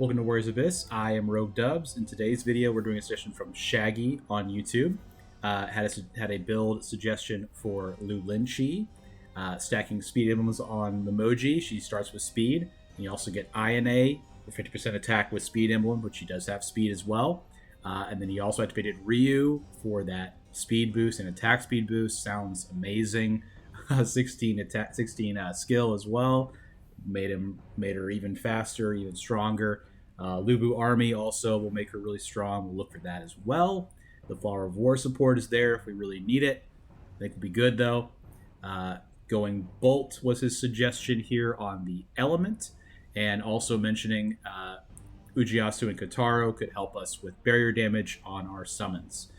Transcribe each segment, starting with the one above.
Welcome to Warriors Abyss. I am Rogue Dubs. In today's video, we're doing a suggestion from Shaggy on YouTube. Had a build suggestion for Lu Linchi, stacking speed emblems on the Moji. She starts with speed. And you also get INA for 50% attack with speed emblem, which she does have speed as well. And then he also activated Ryu for that speed boost and attack speed boost. Sounds amazing. 16 attack, 16 skill as well. Made her even faster, even stronger. Lubu Army also will make her really strong. We'll look for that as well. The Flower of War support is there if we really need it. I think will be good though. Going Bolt was his suggestion here on the element, and also mentioning Ujiasu and Kotaro could help us with barrier damage on our summons,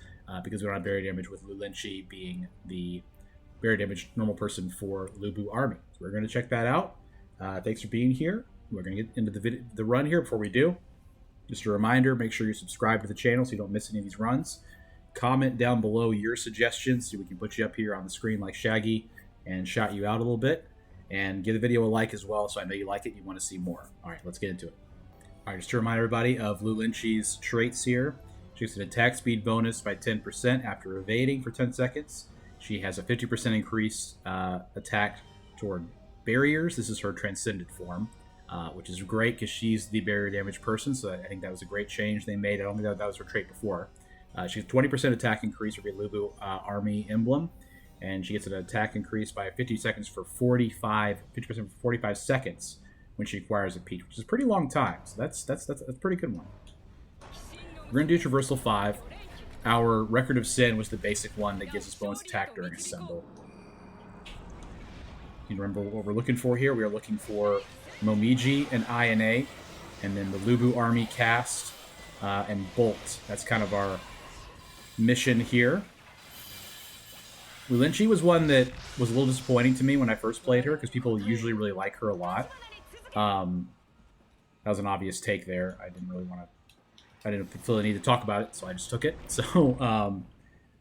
because we don't have barrier damage with Lu Linchi being the barrier damage normal person for Lubu Army. So we're going to check that out. Thanks for being here. We're going to get into the run here. Before we do, just a reminder, make sure you subscribe to the channel so you don't miss any of these runs. Comment down below your suggestions so we can put you up here on the screen like Shaggy and shout you out a little bit. And give the video a like as well so I know you like it and you want to see more. All right, let's get into it. All right, just to remind everybody of Lu Linchi's traits here. She gets an attack speed bonus by 10% after evading for 10 seconds. She has a 50% increase attack toward barriers. This is her transcended form, which is great because she's the barrier damage person, so I think that was a great change they made. I don't think that was her trait before. She has 20% attack increase with a Lubu Army emblem, and she gets an attack increase by 50 seconds for 50% for 45 seconds when she acquires a peach, which is a pretty long time, so that's a pretty good one. We're going to do Traversal 5. Our Record of Sin was the basic one that gives us bonus attack during Assemble. You remember what we're looking for here? We are looking for Momiji and INA, and then the Lubu Army cast and Bolt. That's kind of our mission here. Lu Linchi was one that was a little disappointing to me when I first played her, because people usually really like her a lot. That was an obvious take there. I didn't feel the need to talk about it, so I just took it. So,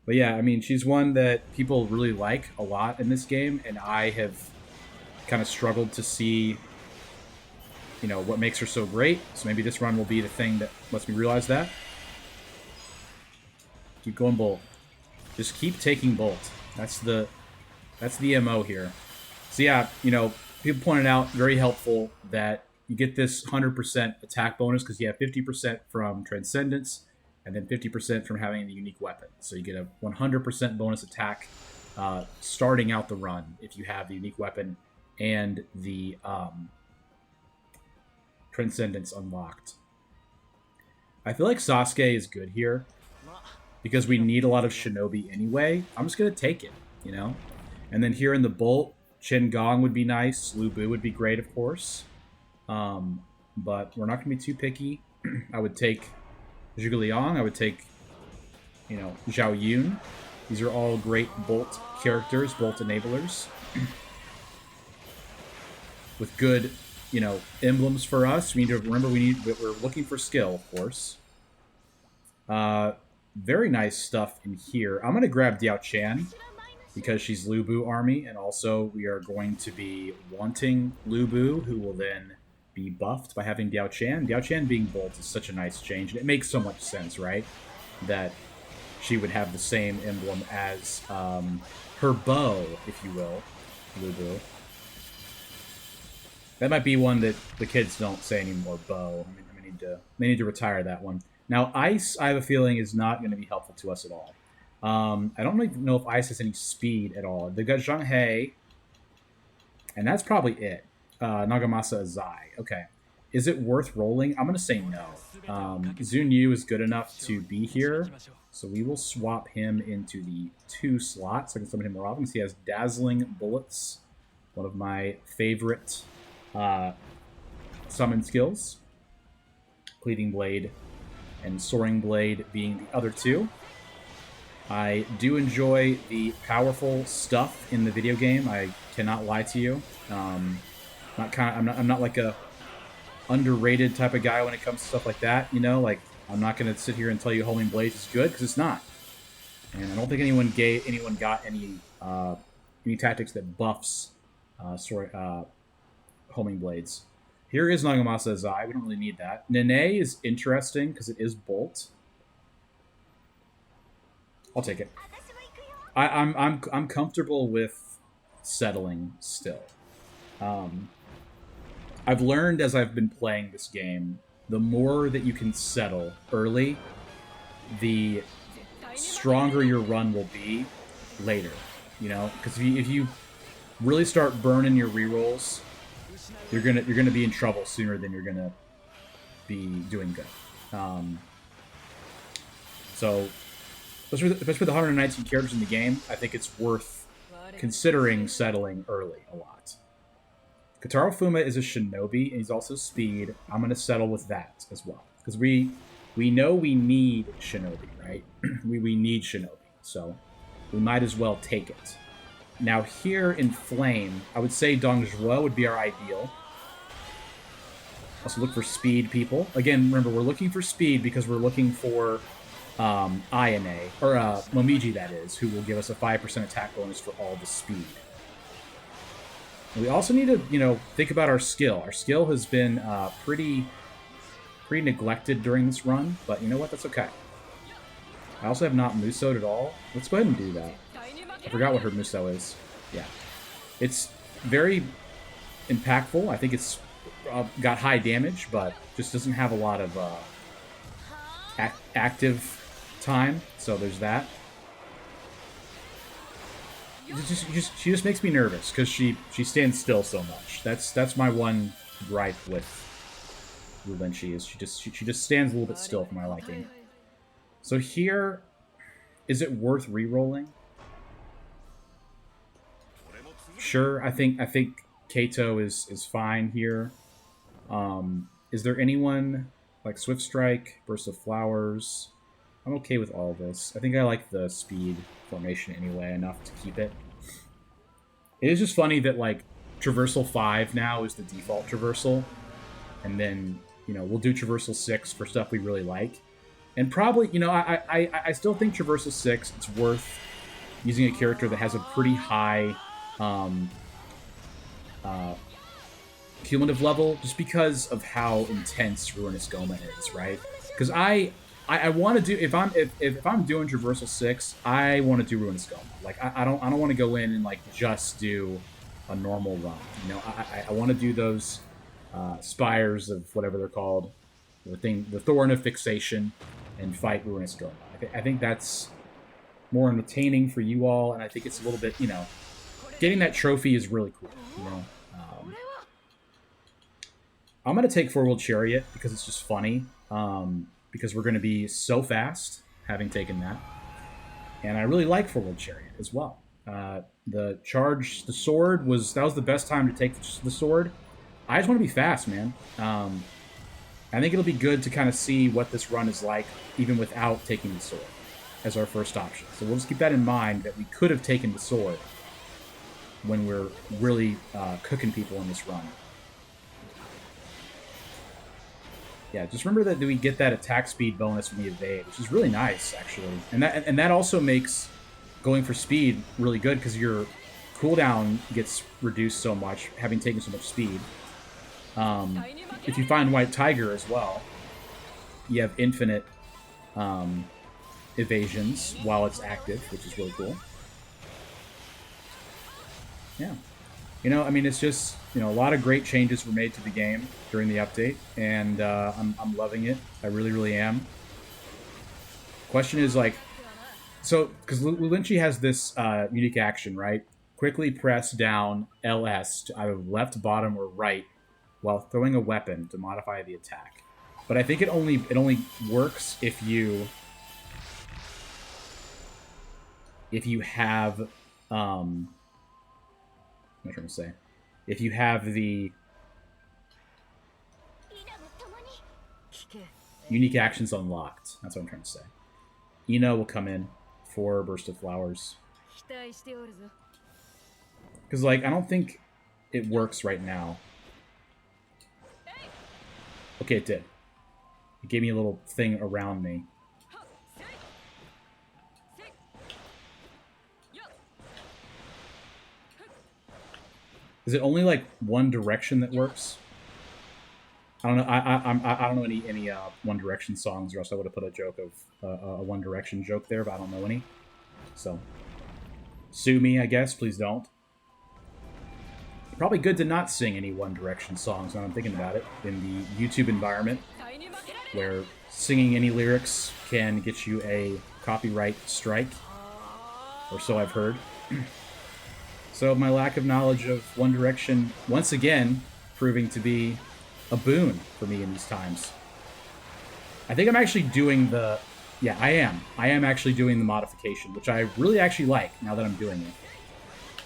but yeah, I mean, she's one that people really like a lot in this game, and I have kind of struggled to see, you know, what makes her so great. So maybe this run will be the thing that lets me realize that. Keep going Bolt. Just keep taking Bolt. That's the MO here. So yeah, you know, people pointed out, very helpful, that you get this 100% attack bonus because you have 50% from Transcendence and then 50% from having the unique weapon. So you get a 100% bonus attack starting out the run if you have the unique weapon and the Transcendence unlocked. I feel like Sasuke is good here because we need a lot of Shinobi anyway. I'm just going to take it, you know? And then here in the Bolt, Chen Gong would be nice. Lu Bu would be great, of course. But we're not going to be too picky. I would take Zhuge Liang. I would take, you know, Zhao Yun. These are all great Bolt characters, Bolt enablers. With good, you know, emblems for us. We need to remember we're looking for skill, of course. Very nice stuff in here. I'm going to grab Diao Chan because she's Lubu Army, and also we are going to be wanting Lubu, who will then be buffed by having Diao Chan. Diao Chan being Bolt is such a nice change, and it makes so much sense, right? That she would have the same emblem as her bow, if you will, Lubu. That might be one that the kids don't say anymore, bow. I mean, they need to retire that one. Now, Ice, I have a feeling, is not going to be helpful to us at all. I don't even know if Ice has any speed at all. They've got Zhang He, and that's probably it. Nagamasa Azai. Okay. Is it worth rolling? I'm going to say no. Zun Yu is good enough to be here, so we will swap him into the 2 slot so I can summon him more often. He has Dazzling Bullets, one of my favorite summon skills. Cleaving Blade and Soaring Blade being the other 2. I do enjoy the powerful stuff in the video game. I cannot lie to you. I'm not like a underrated type of guy when it comes to stuff like that. You know, like I'm not going to sit here and tell you Homing Blades is good because it's not. And I don't think anyone got any tactics that buffs Homing Blades. Here is Nagamasa Zai. We don't really need that. Nene is interesting because it is Bolt. I'll take it. I'm comfortable with settling still. I've learned as I've been playing this game, the more that you can settle early, the stronger your run will be later. You know, because if you really start burning your rerolls, you're gonna be in trouble sooner than you're gonna be doing good. So, especially with the 119 characters in the game, I think it's worth considering settling early a lot. Kotaro Fuma is a shinobi, and he's also speed. I'm gonna settle with that as well because we know we need shinobi, right? we need shinobi, so we might as well take it. Now here in Flame, I would say Dongzhuo would be our ideal. Also look for speed, people. Again, remember, we're looking for speed because we're looking for Ayane, or Momiji, that is, who will give us a 5% attack bonus for all the speed. And we also need to, you know, think about our skill. Our skill has been pretty neglected during this run, but you know what? That's okay. I also have not Muso'd at all. Let's go ahead and do that. I forgot what her Muso is. Yeah. It's very impactful. I think it's got high damage, but just doesn't have a lot of active time, so there's that. She just makes me nervous because she stands still so much. That's my one gripe with Lulenchi is she just stands a little bit still for my liking. So here, is it worth re-rolling? Sure, I think Kato is fine here. Is there anyone like Swift Strike, Burst of Flowers? I'm okay with all this. I think I like the speed formation anyway enough to keep it. It is just funny that like Traversal 5 now is the default traversal, and then you know we'll do Traversal 6 for stuff we really like, and probably you know I still think Traversal 6 it's worth using a character that has a pretty high cumulative level just because of how intense Ruinous Goma is, right? Because I want to do if I'm doing Traversal 6, I want to do Ruinous Goma. Like I don't want to go in and like just do a normal run. You know, I want to do those spires of whatever they're called, the Thorn of Fixation, and fight Ruinous Goma. I think that's more entertaining for you all, and I think it's a little bit, you know, getting that trophy is really cool. You know. I'm going to take Four-Wheeled Chariot because it's just funny. Because we're going to be so fast having taken that. And I really like Four-Wheeled Chariot as well. The sword was the best time to take the sword. I just want to be fast, man. I think it'll be good to kind of see what this run is like even without taking the sword as our first option. So we'll just keep that in mind that we could have taken the sword when we're really cooking people in this run. Yeah, just remember that we get that attack speed bonus when we evade, which is really nice, actually. And that also makes going for speed really good because your cooldown gets reduced so much, having taken so much speed. If you find White Tiger as well, you have infinite evasions while it's active, which is really cool. Yeah. You know, I mean, it's just, you know, a lot of great changes were made to the game during the update, and I'm loving it. I really, really am. Question is, like, so, because Lulinchi has this unique action, right? Quickly press down LS to either left, bottom, or right while throwing a weapon to modify the attack. But I think it only works if you have what am I trying to say? If you have the unique actions unlocked, that's what I'm trying to say. Ino will come in for Burst of Flowers. Because, like, I don't think it works right now. Okay, it did. It gave me a little thing around me. Is it only, like, one direction that works? I don't know. I don't know any One Direction songs, or else I would have put a joke of a One Direction joke there, but I don't know any. So sue me, I guess. Please don't. Probably good to not sing any One Direction songs. Now I'm thinking about it in the YouTube environment, where singing any lyrics can get you a copyright strike, or so I've heard. So my lack of knowledge of One Direction, once again, proving to be a boon for me in these times. I think I'm actually doing the... Yeah, I am. I am actually doing the modification, which I really actually like now that I'm doing it.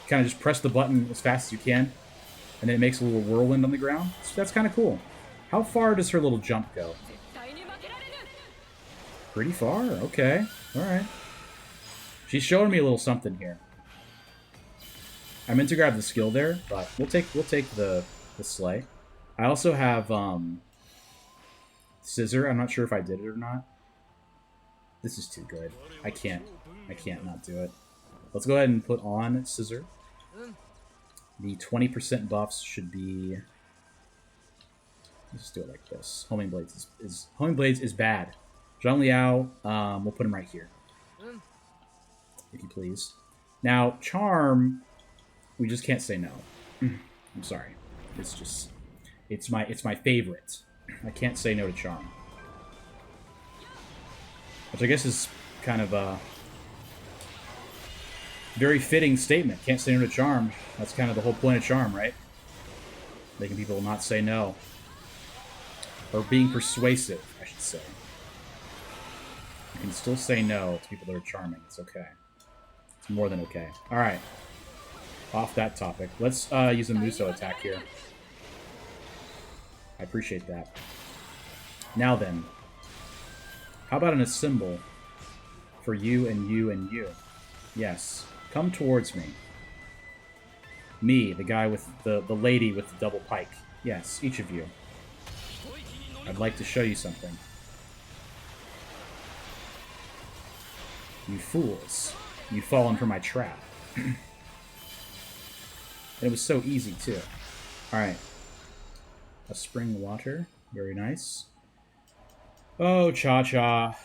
Kind of just press the button as fast as you can, and then it makes a little whirlwind on the ground. So that's kind of cool. How far does her little jump go? Pretty far. Okay. All right. She's showing me a little something here. I meant to grab the skill there, but we'll take the sleigh. I also have scissor. I'm not sure if I did it or not. This is too good. I can't not do it. Let's go ahead and put on scissor. The 20% buffs should be... Let's just do it like this. Homing blades is bad. Zhang Liao, we'll put him right here, if you please. Now charm, we just can't say no. I'm sorry. It's my favorite. I can't say no to charm, which I guess is kind of a very fitting statement. Can't say no to charm. That's kind of the whole point of charm, right? Making people not say no. Or being persuasive, I should say. You can still say no to people that are charming. It's okay. It's more than okay. Alright. Off that topic. Let's use a Muso attack here. I appreciate that. Now then. How about a symbol for you and you and you? Yes. Come towards me. Me, the guy with the lady with the double pike. Yes, each of you. I'd like to show you something. You fools. You've fallen for my trap. It was so easy, too. Alright. A spring water. Very nice. Oh, Cha-Cha.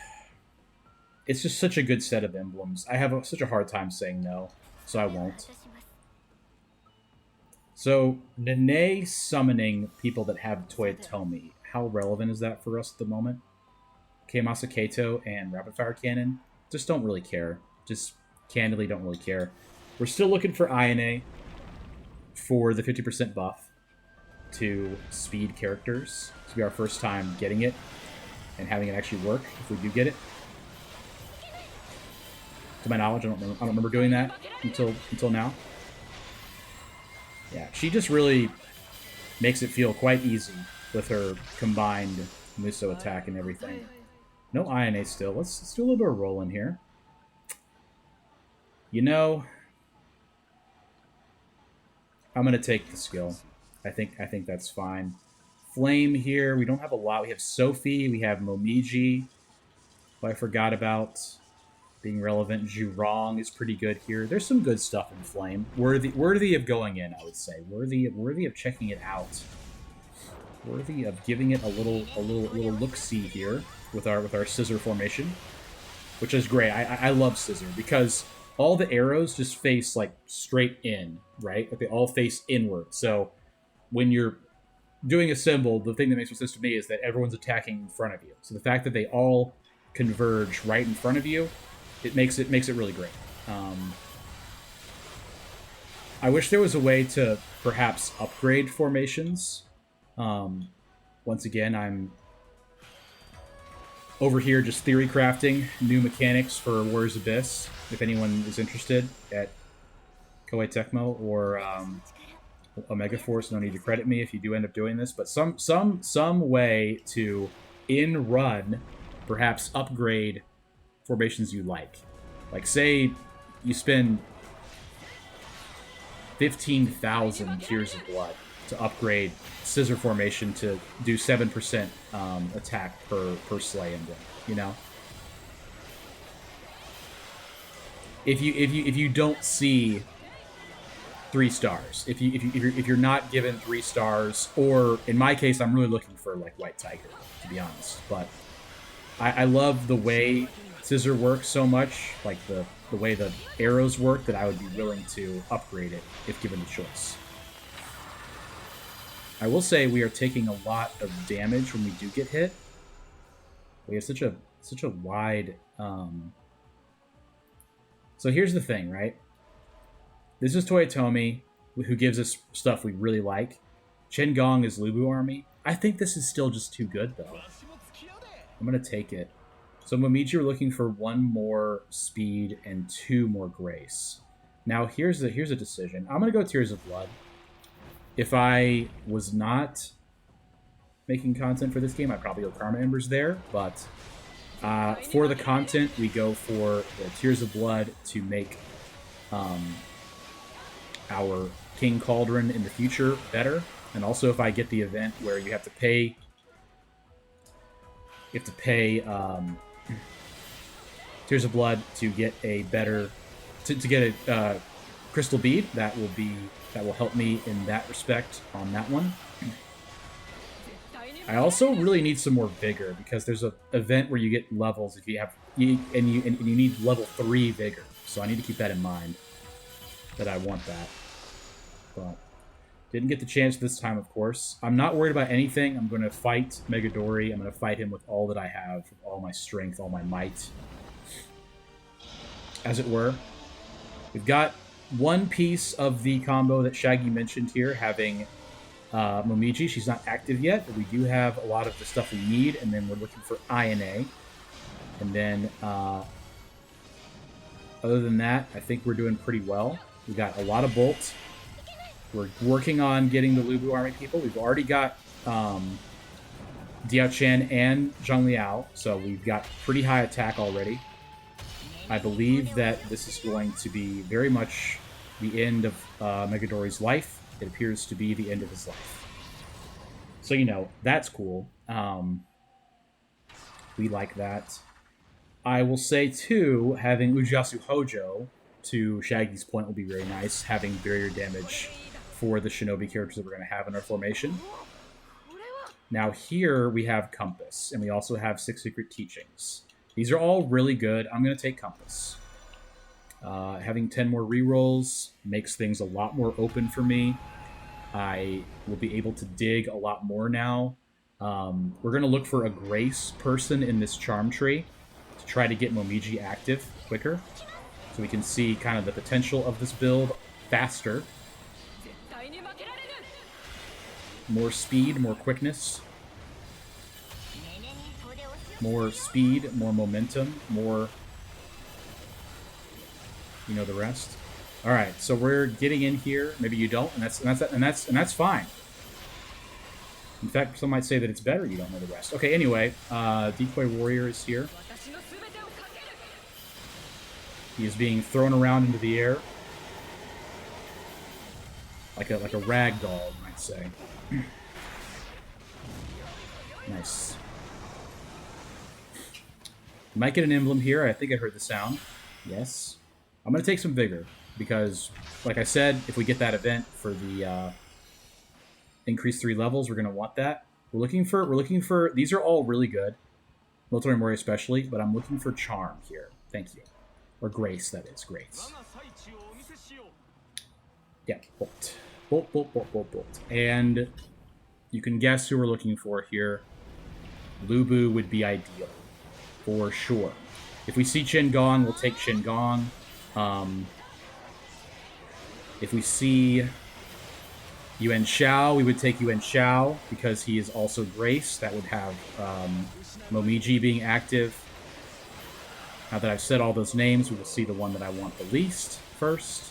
It's just such a good set of emblems. I have such a hard time saying no, so I won't. So, Nene summoning people that have Toyotomi. How relevant is that for us at the moment? Keimasa Kato and Rapid Fire Cannon just don't really care. Just candidly don't really care. We're still looking for INA for the 50% buff to speed characters. This will be our first time getting it and having it actually work if we do get it. To my knowledge, I don't remember doing that until now. Yeah, she just really makes it feel quite easy with her combined Muso attack and everything. No INA still. Let's do a little bit of rolling here. You know, I'm gonna take the skill. I think that's fine. Flame here. We don't have a lot. We have Sophie. We have Momiji, who I forgot about being relevant. Jurong is pretty good here. There's some good stuff in Flame. Worthy of going in, I would say. Worthy of checking it out. Worthy of giving it a little look-see here with our scissor formation, which is great. I love scissor because all the arrows just face like straight in, right? Like they all face inward. So when you're doing a symbol, the thing that makes sense to me is that everyone's attacking in front of you. So the fact that they all converge right in front of you, it makes it really great. I wish there was a way to perhaps upgrade formations. Once again, I'm over here just theory crafting new mechanics for Warriors Abyss. If anyone is interested at Koei Tecmo or Omega Force, no need to credit me if you do end up doing this, but some way to in run perhaps upgrade formations you like. Like say you spend 15,000 Tears of Blood to upgrade Scissor Formation to do 7% attack per Slay Emblem, you know? If you don't see 3 stars. If you're not given 3 stars, or in my case, I'm really looking for like White Tiger, to be honest. But I love the way Scissor works so much, like the way the arrows work, that I would be willing to upgrade it if given the choice. I will say we are taking a lot of damage when we do get hit. We have such a wide. So here's the thing, right? This is Toyotomi, who gives us stuff we really like. Chen Gong is Lubu Army. I think this is still just too good, though. I'm going to take it. So Momiji, we're looking for 1 more speed and 2 more grace. Now, here's a decision. I'm going to go Tears of Blood. If I was not making content for this game, I'd probably go Karma Embers there. But for the content, we go for the Tears of Blood to make our King Cauldron in the future better. And also, if I get the event where you have to pay Tears of Blood to get a better to get a crystal bead, that will help me in that respect on that one. I also really need some more vigor, because there's an event where you get levels if you have you need level 3 vigor. So I need to keep that in mind, that I want that. But didn't get the chance this time, of course. I'm not worried about anything. I'm going to fight Megadori. I'm going to fight him with all that I have, with all my strength, all my might, as it were. We've got one piece of the combo that Shaggy mentioned here, having Momiji. She's not active yet, but we do have a lot of the stuff we need, and then we're looking for INA. And then, other than that, I think we're doing pretty well. We got a lot of bolts. We're working on getting the Lubu Army people. We've already got Diao Chen and Zhang Liao, so we've got pretty high attack already. I believe that this is going to be very much the end of Megadori's life. It appears to be the end of his life. So, you know, that's cool. We like that. I will say, too, having Ujiasu Hojo, to Shaggy's point, will be very nice. Having barrier damage for the Shinobi characters that we're going to have in our formation. Now here we have Compass, and we also have 6 Secret Teachings. These are all really good. I'm going to take Compass. Having 10 more rerolls makes things a lot more open for me. I will be able to dig a lot more now. We're going to look for a Grace person in this Charm Tree to try to get Momiji active quicker, so we can see kind of the potential of this build faster. More speed, more quickness. More speed, more momentum, more, you know, the rest. All right, so we're getting in here. Maybe you don't, and that's fine. In fact, some might say that it's better you don't know the rest. Okay, anyway, Decoy Warrior is here. He is being thrown around into the air like a rag doll, you might say. Nice. Might get an emblem here. I think I heard the sound. Yes. I'm going to take some vigor, because, like I said, if we get that event for the increased 3 levels, we're going to want that. We're looking for. These are all really good, Military Mori especially, but I'm looking for Charm here. Thank you. Or Grace, that is. Grace. Yeah, Bolt. Bolt. And you can guess who we're looking for here. Lubu would be ideal, for sure. If we see Chen Gong, we'll take Chen Gong. If we see Yuan Shao, we would take Yuan Shao, because he is also Grace. That would have Momiji being active. Now that I've said all those names, we will see the one that I want the least first.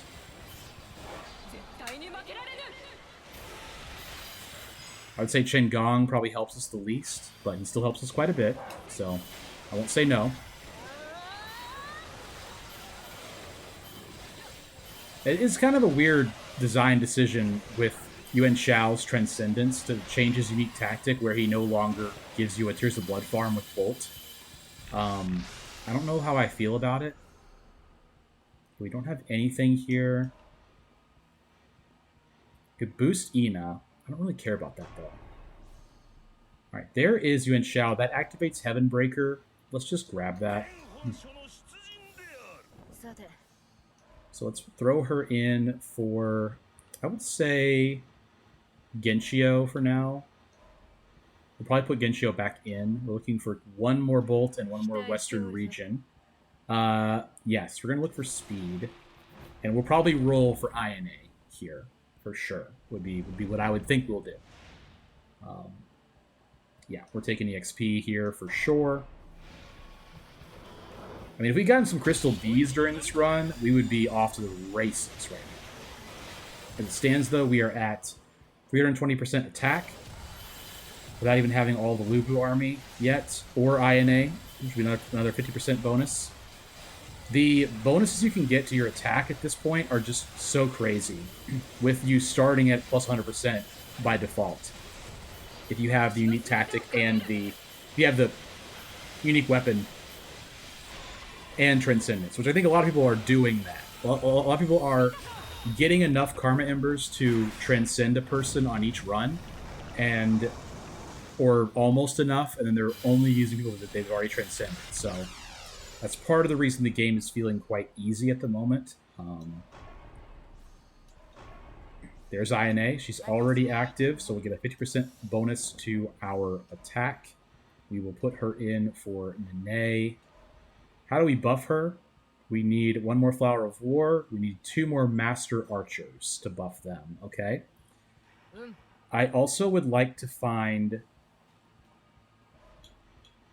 I would say Chen Gong probably helps us the least, but he still helps us quite a bit, so I won't say no. It is kind of a weird design decision with Yuan Shao's Transcendence to change his unique tactic, where he no longer gives you a Tears of Blood farm with Bolt. I don't know how I feel about it. We don't have anything here. Could boost Ina. I don't really care about that though. All right, there is Yuan Shao. That activates Heaven Breaker. Let's just grab that. So let's throw her in for, I would say, Genshio for now. We'll probably put Genshio back in. We're looking for one more Bolt and one more Western region. Yes, we're going to look for speed. And we'll probably roll for INA here, for sure. Would be what I would think we'll do. Yeah, we're taking EXP here for sure. I mean, if we gotten some Crystal Bees during this run, we would be off to the races right now. As it stands, though, we are at 320% attack without even having all the Lubu army yet, or INA, which would be another 50% bonus. The bonuses you can get to your attack at this point are just so crazy, with you starting at plus 100% by default. If you have the unique tactic and if you have the unique weapon and Transcendence, which I think a lot of people are doing that. A lot of people are getting enough Karma Embers to transcend a person on each run, or almost enough, and then they're only using people that they've already transcended. So that's part of the reason the game is feeling quite easy at the moment. There's INA. She's already active, so we get a 50% bonus to our attack. We will put her in for Nene. How do we buff her? We need one more Flower of War. We need 2 more Master Archers to buff them, okay? I also would like to find...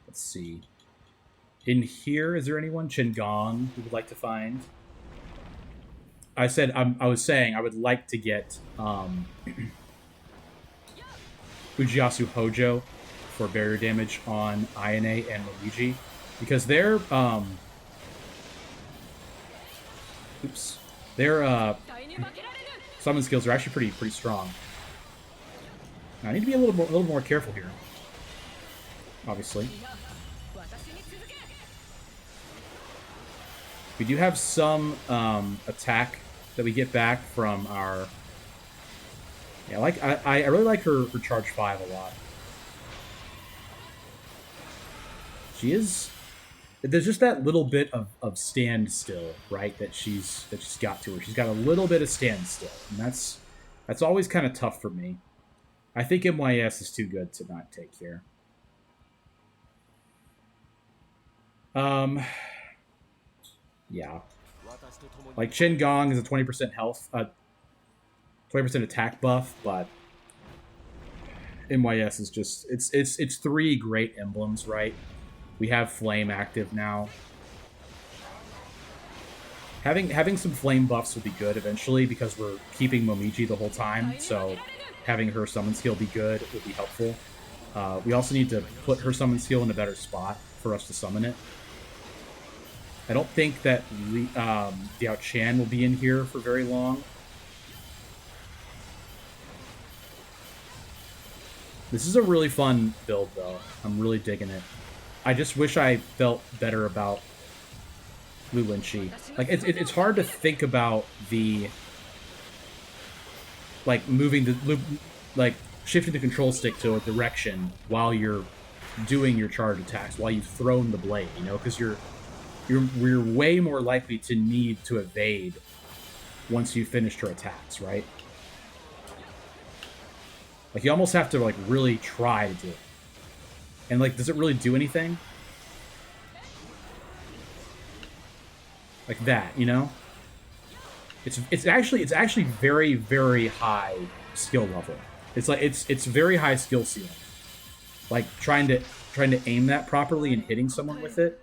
Let's see. In here, is there anyone? Qingong who would like to find? I was saying I would like to get Ujiasu Hojo for barrier damage on INA and Luigi, because their summon skills are actually pretty strong. Now, I need to be a little more careful here. Obviously, we do have some attack that we get back from our... Yeah, I really like her charge 5 a lot. She is... There's just that little bit of standstill, right? That she's got to her. She's got a little bit of standstill, and that's always kind of tough for me. I think MYS is too good to not take here. Yeah. Like, Qingong is a 20% health, 20% attack buff, but MYS is just... It's 3 great emblems, right? We have Flame active now. Having some Flame buffs will be good eventually, because we're keeping Momiji the whole time, so having her summon skill be good will be helpful. We also need to put her summon skill in a better spot for us to summon it. I don't think that Diao Chan will be in here for very long. This is a really fun build, though. I'm really digging it. I just wish I felt better about Lu Linqi. Like, it's hard to think about the... Like, shifting the control stick to a direction while you're doing your charge attacks, while you've thrown the blade, you know? Because you're way more likely to need to evade once you've finished her attacks, right? Like, you almost have to, like, really try to do it. And, like, does it really do anything? Like that, you know? It's actually very, very high skill level. It's like it's very high skill ceiling. Like, trying to aim that properly and hitting someone with it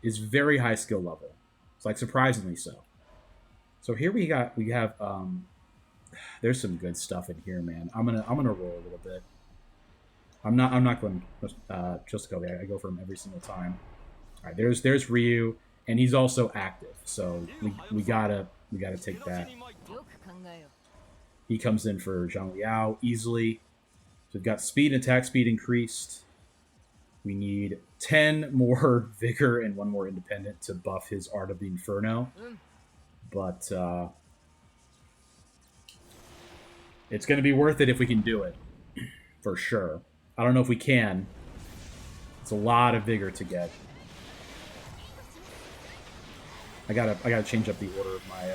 is very high skill level. It's like surprisingly so. So here we have there's some good stuff in here, man. I'm gonna roll a little bit. I'm not going just go there. I go for him every single time. All right, there's Ryu, and he's also active, so we gotta take that. He comes in for Zhang Liao easily. So we've got speed and attack speed increased. We need 10 more Vigor and 1 more Independent to buff his Art of the Inferno. But It's going to be worth it if we can do it. For sure. I don't know if we can. It's a lot of vigor to get. I gotta change up the order of my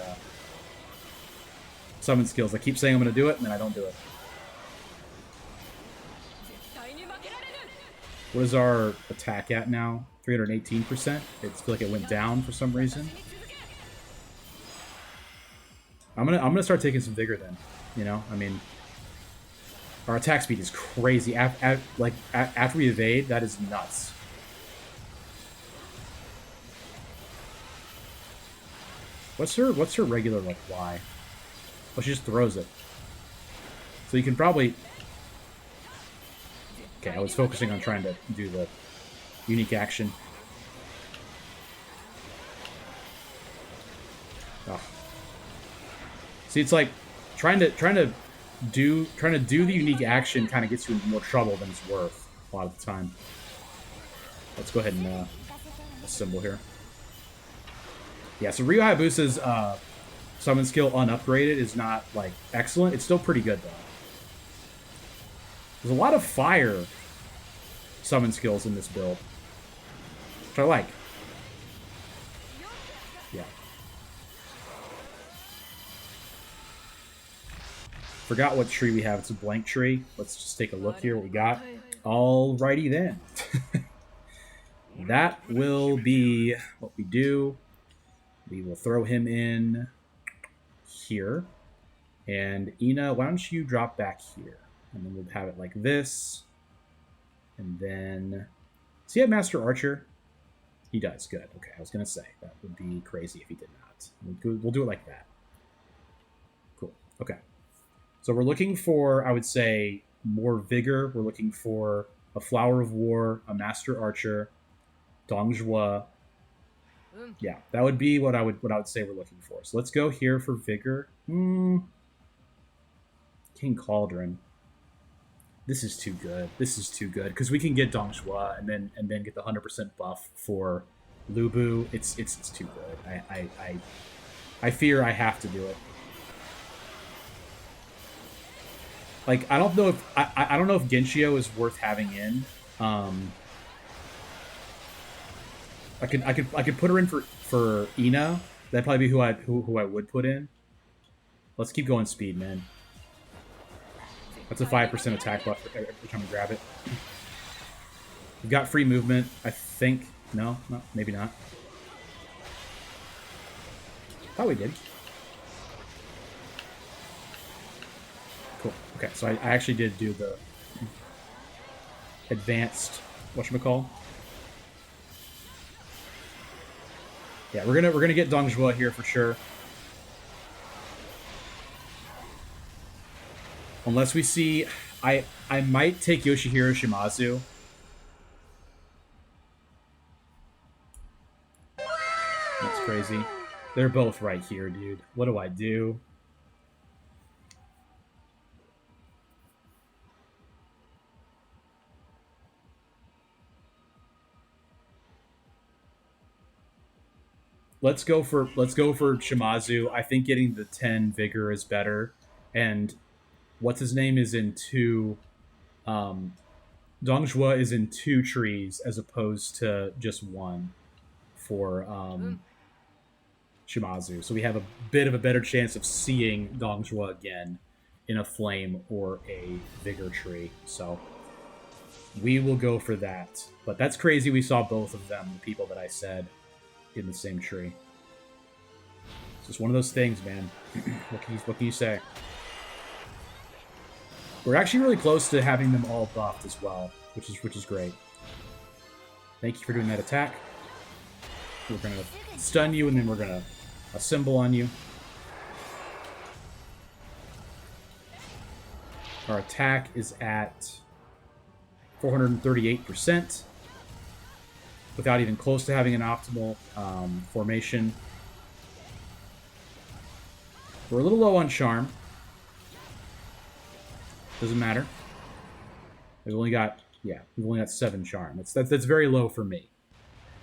summon skills. I keep saying I'm gonna do it, and then I don't do it. What is our attack at now? 318%. It's feel like it went down for some reason. I'm gonna start taking some vigor then. You know, I mean, our attack speed is crazy. After we evade, that is nuts. What's her regular like Y? Well, she just throws it. So you can probably. Okay, I was focusing on trying to do the unique action. Oh. See, it's like trying to do the unique action kind of gets you into more trouble than it's worth a lot of the time. Let's go ahead and assemble here. Yeah, so Ryu Hayabusa's summon skill unupgraded is not like excellent. It's still pretty good though. There's a lot of fire summon skills in this build, which I like. Yeah. Forgot what tree we have. It's a blank tree. Let's just take a look here what we got. Alrighty then. That will be what we do. We will throw him in here. And Ina, why don't you drop back here? And then we'll have it like this. And then... Does he have Master Archer? He does. Good. Okay, I was going to say. That would be crazy if he did not. We'll do it like that. Cool. Okay. So we're looking for, I would say, more vigor. We're looking for a Flower of War, a Master Archer, Dongjua. Yeah, that would be what I would say we're looking for. So let's go here for vigor. King Cauldron. This is too good. This is too good because we can get Dongjua and then get the 100% buff for Lubu. It's too good. I fear I have to do it. Like I don't know if I don't know if Genshio is worth having in. I could put her in for Ina. That'd probably be who I would put in. Let's keep going speed, man. That's a 5% attack buff every time we grab it. We've got free movement, I think. No, maybe not. Thought we did. Cool. Okay, so I actually did do the advanced whatchamacall. Yeah, we're gonna get Dongjua here for sure. Unless we see... I might take Yoshihiro Shimazu. That's crazy. They're both right here, dude. What do I do? Let's go for Shimazu. I think getting the 10 vigor is better. And what's his name is in 2. Dongjua is in 2 trees as opposed to just 1 for Shimazu. So we have a bit of a better chance of seeing Dongjua again in a flame or a vigor tree. So we will go for that. But that's crazy we saw both of them, the people that I said, in the same tree. It's just one of those things, man. What can you say? We're actually really close to having them all buffed as well, which is great. Thank you for doing that attack. We're gonna stun you, and then we're gonna assemble on you. Our attack is at 438%. Without even close to having an optimal formation. We're a little low on charm. Doesn't matter. We've only got 7 charm. That's very low for me.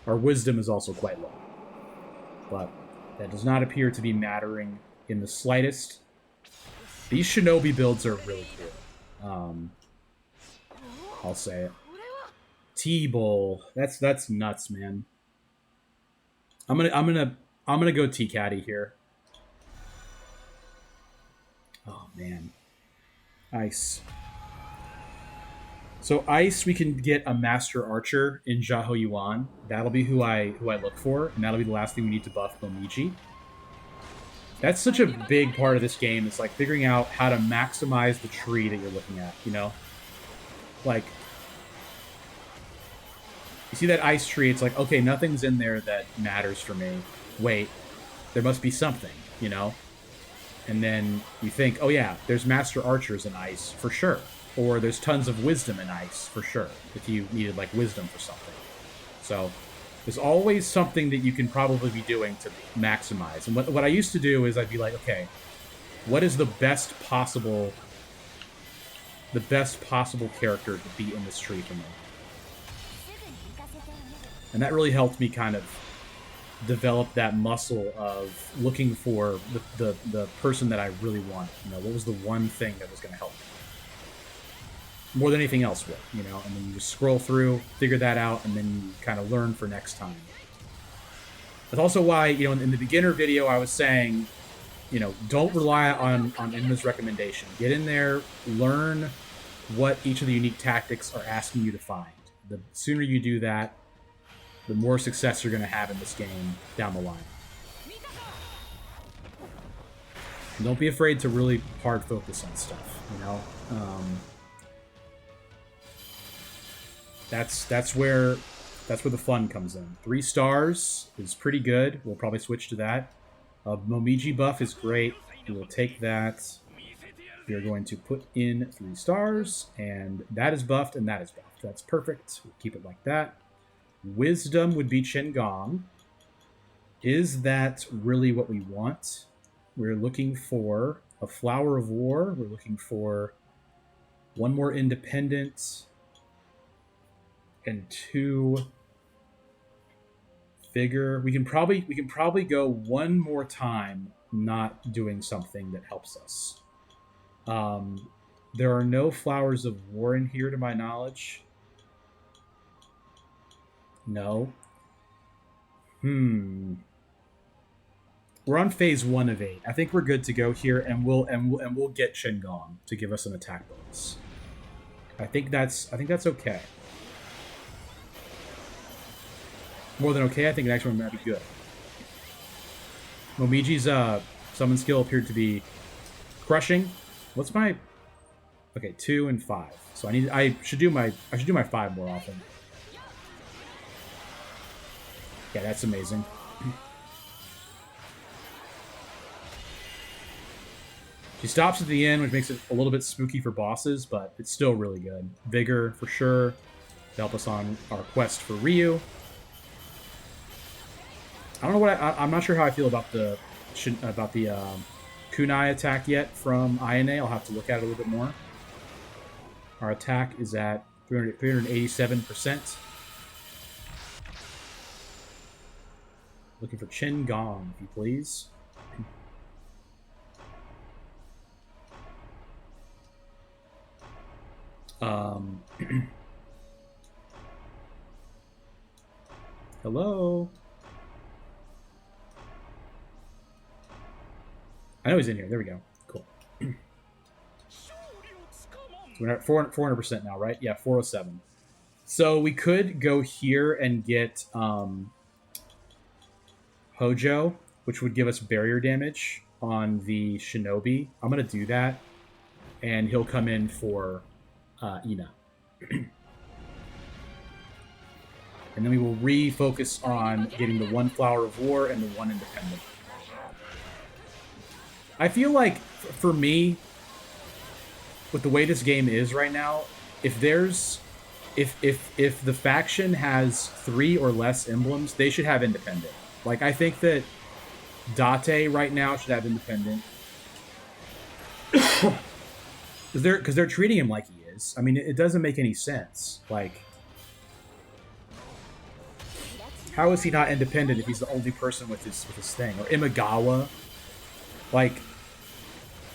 Our wisdom is also quite low. But that does not appear to be mattering in the slightest. These Shinobi builds are really cool. I'll say it. T-Bowl. That's nuts, man. I'm gonna go T-Caddy here. Oh man. Ice. So ice, we can get a Master Archer in Jaho Yuan. That'll be who I look for, and that'll be the last thing we need to buff Momiji. That's such a big part of this game. It's like figuring out how to maximize the tree that you're looking at, you know? Like, you see that ice tree, it's like, okay, nothing's in there that matters for me. Wait, there must be something, you know? And then you think, oh yeah, there's Master Archers in ice, for sure. Or there's tons of wisdom in ice, for sure, if you needed, like, wisdom for something. So, there's always something that you can probably be doing to maximize. And what I used to do is I'd be like, okay, what is the best possible character to be in this tree for me? And that really helped me kind of develop that muscle of looking for the person that I really want. You know, what was the one thing that was going to help me? More than anything else would, you know? And then you just scroll through, figure that out, and then you kind of learn for next time. That's also why, you know, in the beginner video, I was saying, you know, don't rely on Inma's recommendation. Get in there, learn what each of the unique tactics are asking you to find. The sooner you do that, the more success you're going to have in this game down the line. And don't be afraid to really hard focus on stuff, you know? That's where the fun comes in. 3 stars is pretty good. We'll probably switch to that. Momiji buff is great. We will take that. We are going to put in 3 stars, and that is buffed, and that is buffed. That's perfect. We'll keep it like that. Wisdom would be Qingong. Is that really what we want? We're looking for a Flower of War. We're looking for 1 more independent and 2 figure. We can probably go 1 more time not doing something that helps us. There are no Flowers of War in here to my knowledge. No. We're on phase 1 of 8. I think we're good to go here, and we'll get Qingong to give us an attack bonus. I think that's okay. More than okay, I think it actually might be good. Momiji's summon skill appeared to be crushing. What's my... Okay, 2 and 5. So I should do my 5 more often. Yeah, that's amazing. She stops at the end, which makes it a little bit spooky for bosses, but it's still really good. Vigor, for sure, to help us on our quest for Ryu. I don't know what I'm not sure how I feel about the kunai attack yet from INA. I'll have to look at it a little bit more. Our attack is at 387%. Looking for Qingong, if you please. Hello? I know he's in here. There we go. Cool. So we're at 400% now, right? Yeah, 407. So we could go here and get Hojo, which would give us barrier damage on the Shinobi. I'm going to do that. And he'll come in for Ina. And then we will refocus on getting the 1 Flower of War and the 1 independent. I feel like, for me, with the way this game is right now, if the faction has 3 or less emblems, they should have independent. Like, I think that Date right now should have independent. Because they're treating him like he is. I mean, it doesn't make any sense. Like, how is he not independent if he's the only person with his thing? Or Imagawa. Like,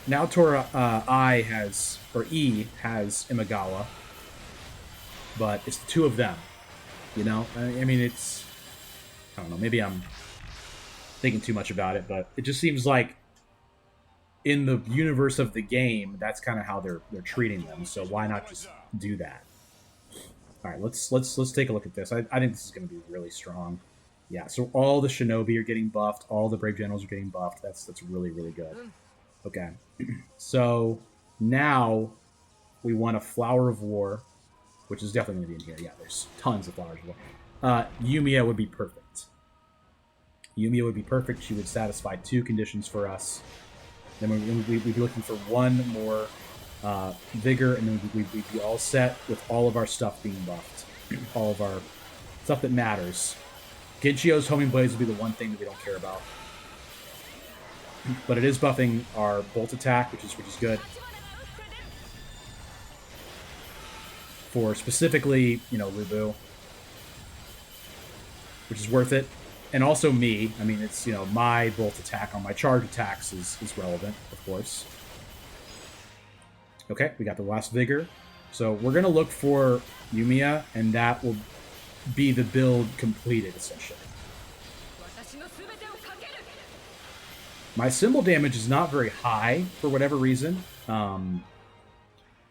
Naotora I has, or E has Imagawa, but it's the two of them. You know, I mean, I don't know. Maybe I'm thinking too much about it, but it just seems like in the universe of the game, that's kind of how they're treating them. So why not just do that? All right, let's take a look at this. I think this is going to be really strong. Yeah, so all the shinobi are getting buffed. All the brave generals are getting buffed. That's really really good. Okay, so now we want a flower of war, which is definitely going to be in here. Yeah, there's tons of flowers of war. Yumiya would be perfect. Yumiya would be perfect. She would satisfy two conditions for us. Then we'd be looking for one more vigor, and then we'd be all set with all of our stuff being buffed. All of our stuff that matters. Genchio's homing blades would be the one thing that we don't care about. But it is buffing our bolt attack, which is good. For specifically, Lubu. Which is worth it. And also me. I mean, it's, my bolt attack on my charge attacks is relevant, of course. Okay, we got the last vigor. So we're going to look for Yumiya, and that will be the build completed, essentially. My symbol damage is not very high, for whatever reason. My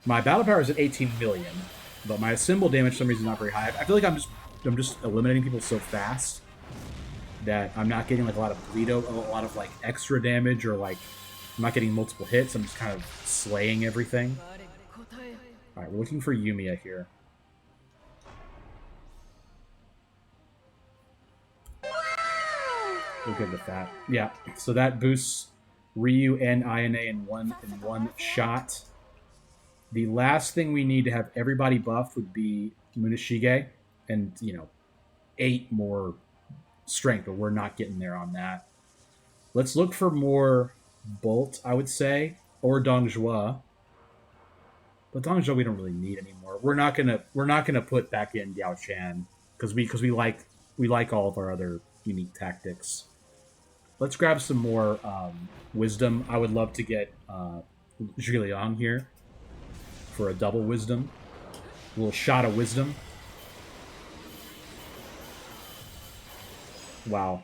battle power is at 18 million, but my symbol damage, for some reason, is not very high. I feel like I'm just eliminating people so fast that I'm not getting like a lot of bleed, a lot of like extra damage, or like I'm not getting multiple hits. I'm just kind of slaying everything. All right, we're looking for Yumiya here. We're good with that. Yeah, so that boosts Ryu and INA in one shot. The last thing we need to have everybody buffed would be Muneshige, and 8 more strength, but we're not getting there on that. Let's look for more Bolt, I would say, or Dongjua. But Dongjua we don't really need anymore. We're not gonna put back in Yao Chan because we like all of our other unique tactics. Let's grab some more wisdom. I would love to get Zhiliang here for a double wisdom. A little shot of wisdom. Wow.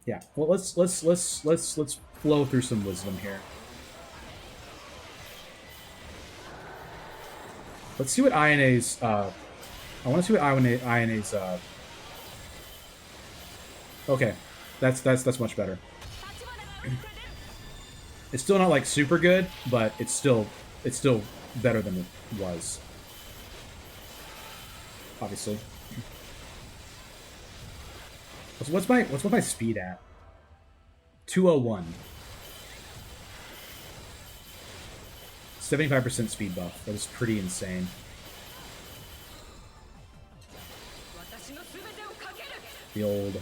Yeah. Well, let's flow through some wisdom here. Let's see what INA's. I want to see what INA's. Okay, that's much better. It's still not like super good, but it's still better than it was. Obviously. What's my speed at? 201. 75% speed buff. That is pretty insane. The old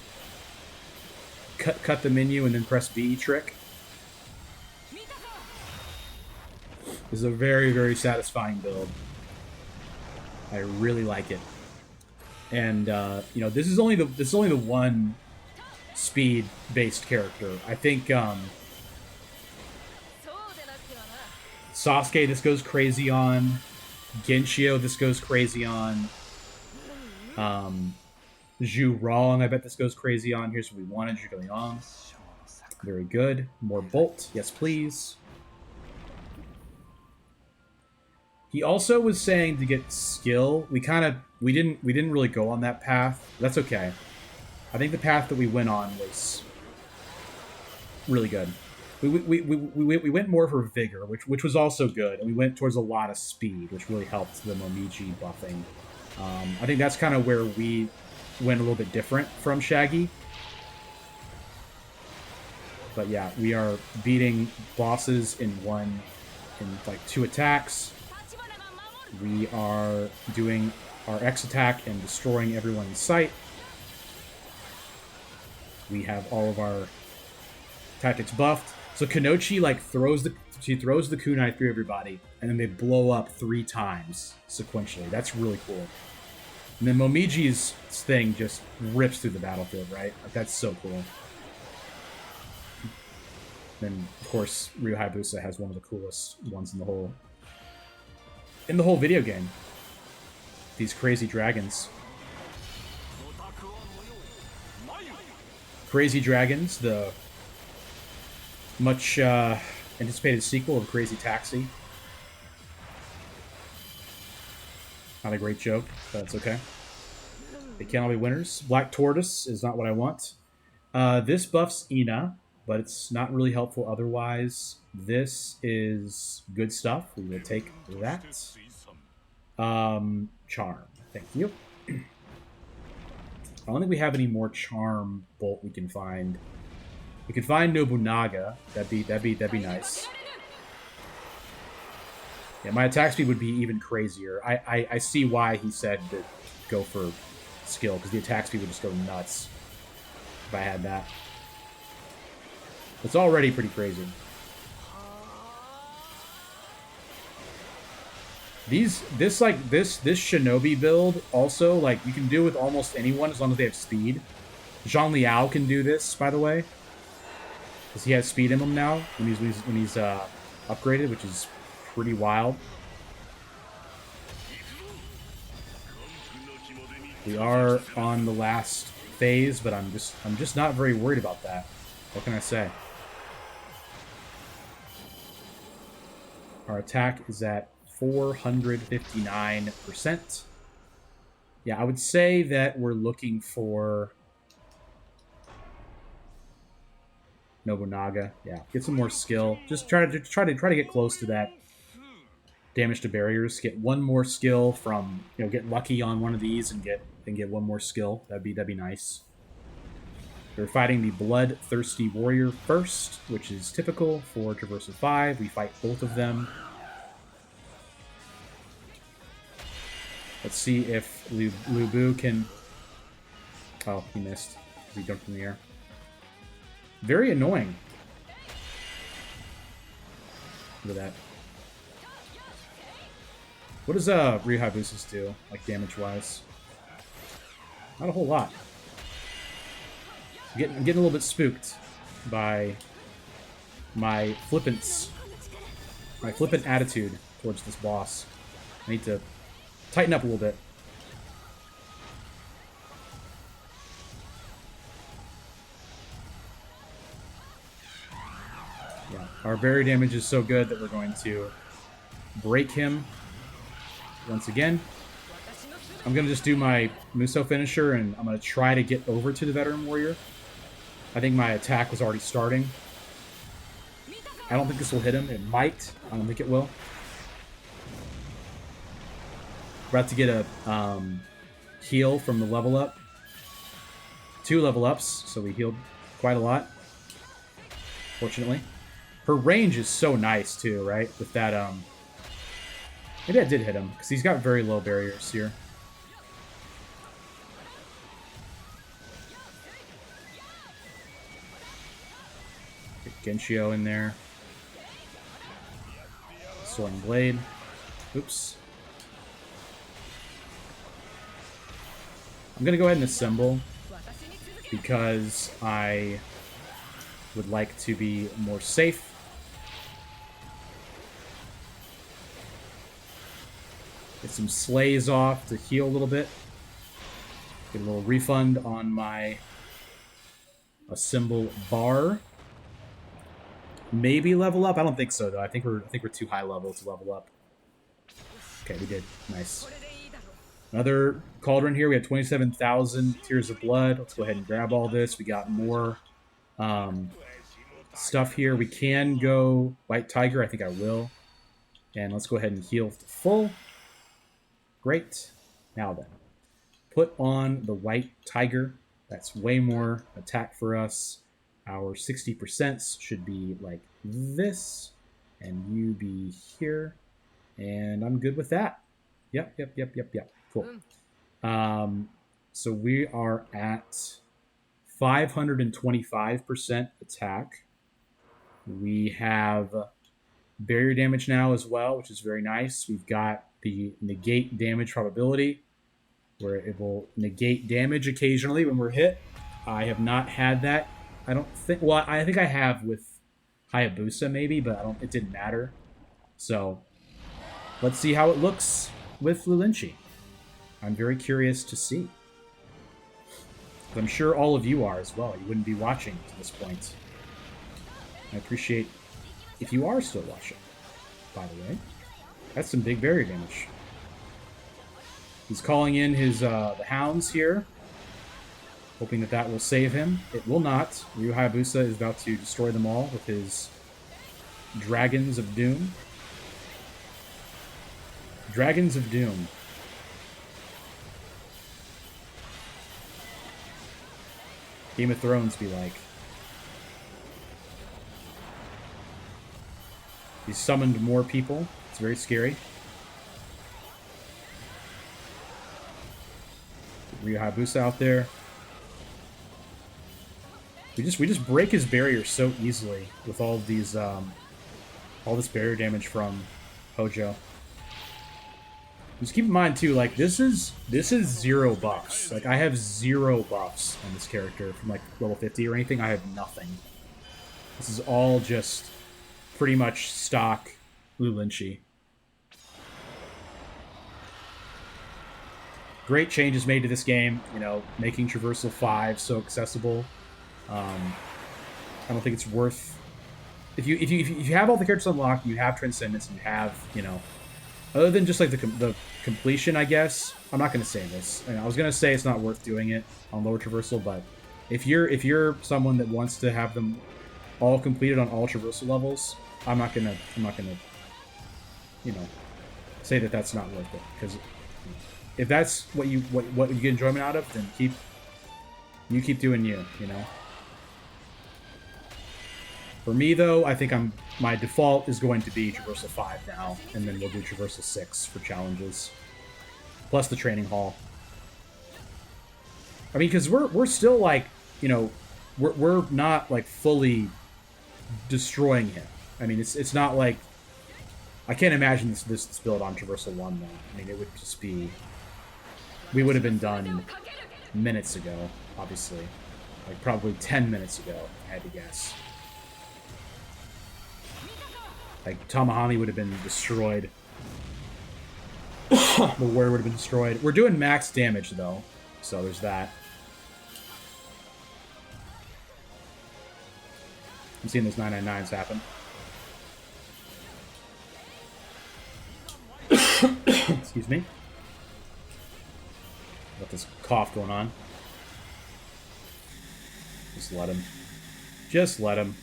cut the menu and then press B trick. This is a very, very satisfying build. I really like it. And this is only the one speed based character. I think Sasuke this goes crazy on. Genshio this goes crazy on. Zhu Rong, I bet this goes crazy on. Here's what we wanted, Zhuge Liang. Very good. More Bolt, yes please. He also was saying to get skill. We didn't really go on that path. That's okay. I think the path that we went on was really good. We went more for vigor, which was also good, and we went towards a lot of speed, which really helped the Momiji buffing. I think that's kind of where we went a little bit different from Shaggy. But yeah, we are beating bosses in like 2 attacks. We are doing our X attack and destroying everyone in sight. We have all of our tactics buffed. So Kanochi throws the kunai through everybody, and then they blow up 3 times sequentially. That's really cool. And then Momiji's thing just rips through the battlefield, right? Like, that's so cool. And of course, Ryu Hayabusa has one of the coolest ones in the whole video game. These crazy dragons. Crazy Dragons, the much anticipated sequel of Crazy Taxi. Not a great joke, but that's okay. They can't all be winners. Black Tortoise is not what I want. This buffs Ina, but it's not really helpful otherwise. This is good stuff. We will take that. Charm. Thank you. I don't think we have any more charm bolt we can find. We could find Nobunaga. That'd be nice. Yeah, my attack speed would be even crazier. I see why he said to go for skill, because the attack speed would just go nuts if I had that. It's already pretty crazy. This Shinobi build also, like, you can do with almost anyone as long as they have speed. Zhang Liao can do this, by the way, because he has speed in him now when he's upgraded, which is pretty wild. We are on the last phase, but I'm just not very worried about that. What can I say? Our attack is at 459%. Yeah, I would say that we're looking for Nobunaga. Yeah, get some more skill. Just try to get close to that damage to barriers. Get one more skill from, get lucky on one of these and get one more skill. That'd be nice. We're fighting the Bloodthirsty Warrior first, which is typical for Traversal 5. We fight both of them. Let's see if Lu Bu can... Oh, he missed. He jumped in the air. Very annoying. Look at that. What does Ryu Hayabusa's do, like, damage-wise? Not a whole lot. I'm getting a little bit spooked by my flippant attitude towards this boss. I need to tighten up a little bit. Yeah, our barrier damage is so good that we're going to break him once again. I'm going to just do my Muso finisher, and I'm going to try to get over to the Veteran Warrior. I think my attack was already starting. I don't think this will hit him. It might. I don't think it will. We're about to get a heal from the level up. 2 level ups, so we healed quite a lot. Fortunately. Her range is so nice too, right? With that, maybe I did hit him, because he's got very low barriers here. Get Genshio in there. Soaring Blade. Oops. I'm going to go ahead and assemble, because I would like to be more safe. Get some slays off to heal a little bit. Get a little refund on my assemble bar. Maybe level up. I don't think so though. I think we're too high level to level up. Okay, we did. Nice. Another cauldron here. We have 27,000 Tears of Blood. Let's go ahead and grab all this. We got more stuff here. We can go White Tiger. I think I will. And let's go ahead and heal to full. Great. Now then, put on the White Tiger. That's way more attack for us. Our 60% should be like this, and you be here, and I'm good with that. Yep. Cool. So we are at 525% attack. We have barrier damage now as well, which is very nice. We've got the negate damage probability, where it will negate damage occasionally when we're hit. I have not had that. I don't think... Well, I think I have with Hayabusa maybe, but it didn't matter. So let's see how it looks with Lulinchi. I'm very curious to see. I'm sure all of you are as well. You wouldn't be watching to this point. I appreciate if you are still watching, by the way. That's some big barrier damage. He's calling in his the hounds here, hoping that that will save him. It will not. Ryu Hayabusa is about to destroy them all with his Dragons of Doom. Dragons of Doom. Game of Thrones be like. He's summoned more people. It's very scary. Ryu Hayabusa out there. We just break his barrier so easily with all of these all this barrier damage from Hojo. Just keep in mind too, like this is 0 buffs. Like I have 0 buffs on this character from like level 50 or anything. I have nothing. This is all just pretty much stock Lulinchi. Great changes made to this game, you know, making Traversal 5 so accessible. I don't think it's worth... If you have all the characters unlocked, you have Transcendence, and you have, you know... Other than just, like, the completion, I guess... I'm not going to say this. I was going to say it's not worth doing it on lower Traversal, but... If you're someone that wants to have them all completed on all Traversal levels, I'm not gonna, you know, say that that's not worth it. Because if that's what you get enjoyment out of, then you keep doing you know. For me though, I think my default is going to be Traversal 5 now, and then we'll do Traversal 6 for challenges, plus the training hall. I mean, because we're still like, you know, we're not like fully destroying him. I mean, it's not like I can't imagine this build on Traversal 1 though. I mean, it would just be, we would have been done minutes ago, obviously, like probably 10 minutes ago. I had to guess. Like Tamahami would have been destroyed. The warrior would have been destroyed. We're doing max damage though, so there's that. I'm seeing those 999s happen. Excuse me. Got this cough going on. Just let him. Just let him.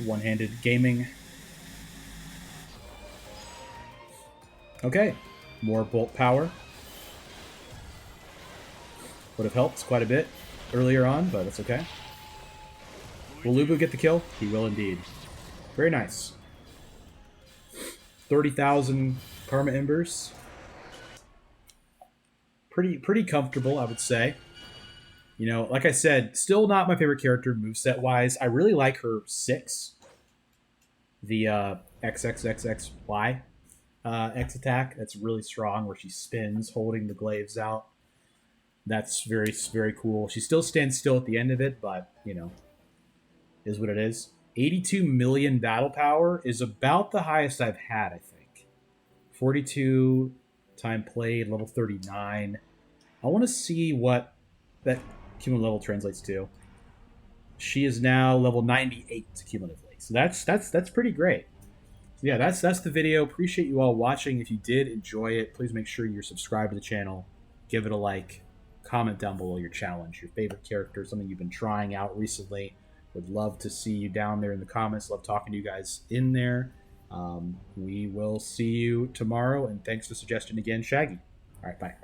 One-handed gaming. Okay. More bolt power. Would have helped quite a bit earlier on, but it's okay. Will Lubu get the kill? He will indeed. Very nice. 30,000 Karma Embers. Pretty comfortable, I would say. You know, like I said, still not my favorite character moveset-wise. I really like her 6. The XXXXY X attack. That's really strong, where she spins, holding the glaives out. That's very, very cool. She still stands still at the end of it, but, you know, is what it is. 82 million battle power is about the highest I've had, I think. 42 time played, level 39. I want to see what that cumulative level translates to. She is now level 98 cumulatively. So that's pretty great. So yeah, that's the video. Appreciate you all watching. If you did enjoy it, please make sure you're subscribed to the channel. Give it a like. Comment down below your challenge, your favorite character, something you've been trying out recently. Would love to see you down there in the comments. Love talking to you guys in there. We will see you tomorrow, and thanks for the suggestion again, Shaggy. All right, bye.